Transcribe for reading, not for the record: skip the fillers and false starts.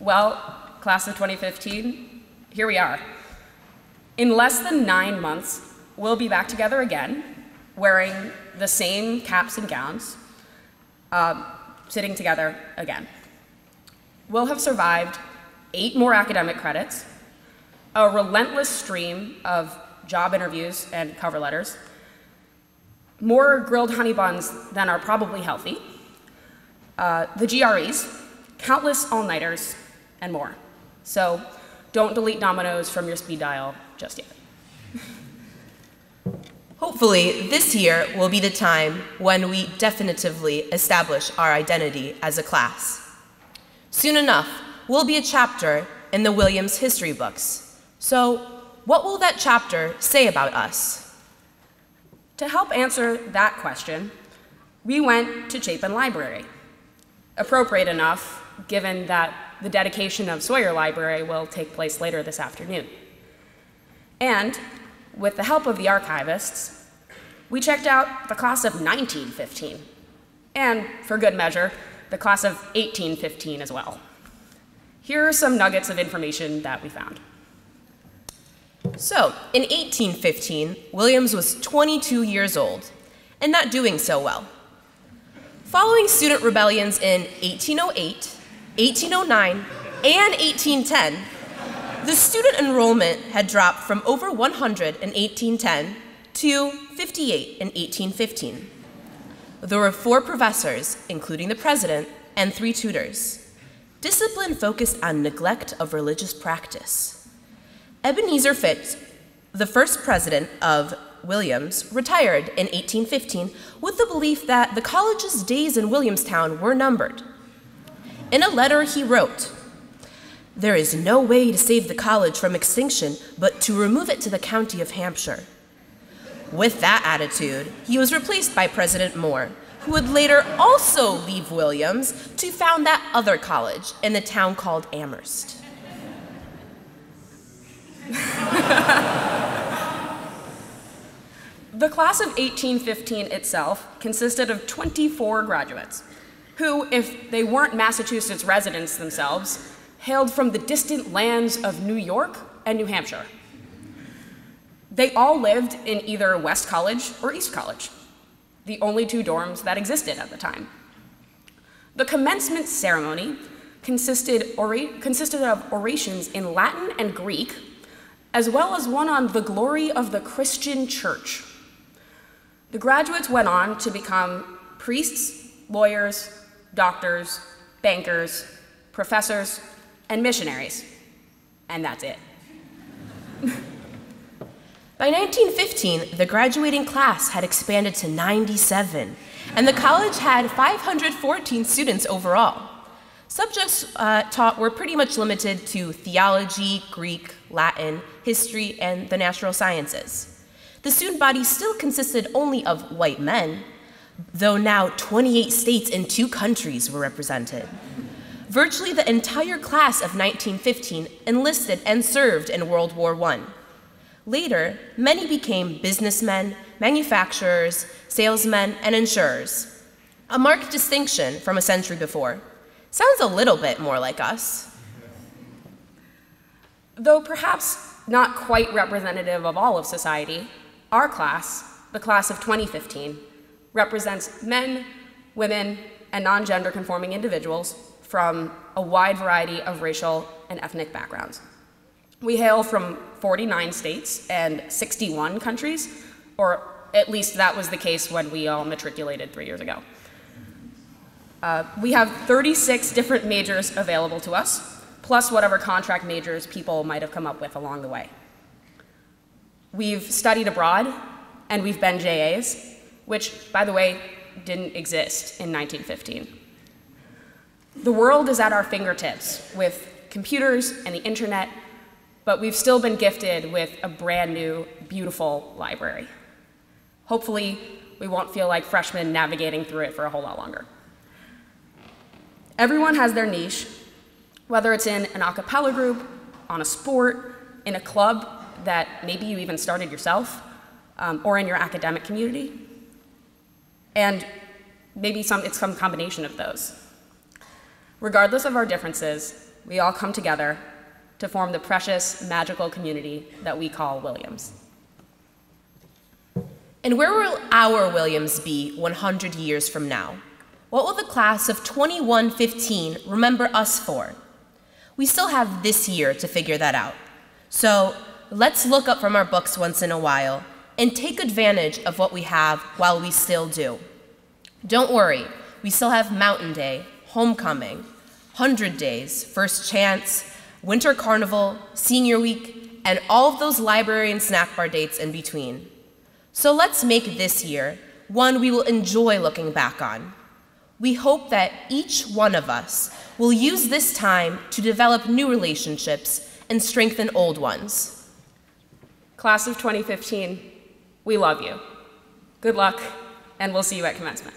Well, class of 2015, here we are. In less than 9 months, we'll be back together again, wearing the same caps and gowns, sitting together again. We'll have survived 8 more academic credits, a relentless stream of job interviews and cover letters, more grilled honey buns than are probably healthy, the GREs, countless all-nighters, and more. So don't delete Domino's from your speed dial just yet. Hopefully, this year will be the time when we definitively establish our identity as a class. Soon enough, we'll be a chapter in the Williams history books. So, what will that chapter say about us? To help answer that question, we went to Chapin Library. Appropriate enough, given that the dedication of Sawyer Library will take place later this afternoon. And, with the help of the archivists, we checked out the class of 1915, and, for good measure, the class of 1815 as well. Here are some nuggets of information that we found. So, in 1815, Williams was 22 years old, and not doing so well. Following student rebellions in 1808, 1809, and 1810, the student enrollment had dropped from over 100 in 1810 to 58 in 1815. There were 4 professors, including the president, and 3 tutors. Discipline focused on neglect of religious practice. Ebenezer Fitz, the first president of Williams, retired in 1815 with the belief that the college's days in Williamstown were numbered. In a letter he wrote, "There is no way to save the college from extinction but to remove it to the county of Hampshire." With that attitude, he was replaced by President Moore, who would later also leave Williams to found that other college in the town called Amherst. The class of 1815 itself consisted of 24 graduates, who, if they weren't Massachusetts residents themselves, hailed from the distant lands of New York and New Hampshire. They all lived in either West College or East College, the only 2 dorms that existed at the time. The commencement ceremony consisted of orations in Latin and Greek, as well as one on the glory of the Christian church. The graduates went on to become priests, lawyers, doctors, bankers, professors, and missionaries. And that's it. By 1915, the graduating class had expanded to 97, and the college had 514 students overall. Subjects taught were pretty much limited to theology, Greek, Latin, history, and the natural sciences. The student body still consisted only of white men, though now 28 states and 2 countries were represented. Virtually the entire class of 1915 enlisted and served in World War I. Later, many became businessmen, manufacturers, salesmen, and insurers, a marked distinction from a century before. Sounds a little bit more like us. Though perhaps not quite representative of all of society, our class, the class of 2015, represents men, women, and non-gender conforming individuals from a wide variety of racial and ethnic backgrounds. We hail from 49 states and 61 countries, or at least that was the case when we all matriculated 3 years ago. We have 36 different majors available to us, plus whatever contract majors people might have come up with along the way. We've studied abroad, and we've been JAs, which, by the way, didn't exist in 1915. The world is at our fingertips with computers and the internet, but we've still been gifted with a brand new, beautiful library. Hopefully, we won't feel like freshmen navigating through it for a whole lot longer. Everyone has their niche, whether it's in an a cappella group, on a sport, in a club that maybe you even started yourself, or in your academic community. And maybe it's some combination of those. Regardless of our differences, we all come together to form the precious, magical community that we call Williams. And where will our Williams be 100 years from now? What will the class of 2115 remember us for? We still have this year to figure that out. So let's look up from our books once in a while and take advantage of what we have while we still do. Don't worry, we still have Mountain Day, Homecoming, 100 Days, First Chance, Winter Carnival, Senior Week, and all of those library and snack bar dates in between. So let's make this year one we will enjoy looking back on. We hope that each one of us will use this time to develop new relationships and strengthen old ones. Class of 2015, we love you. Good luck, and we'll see you at commencement.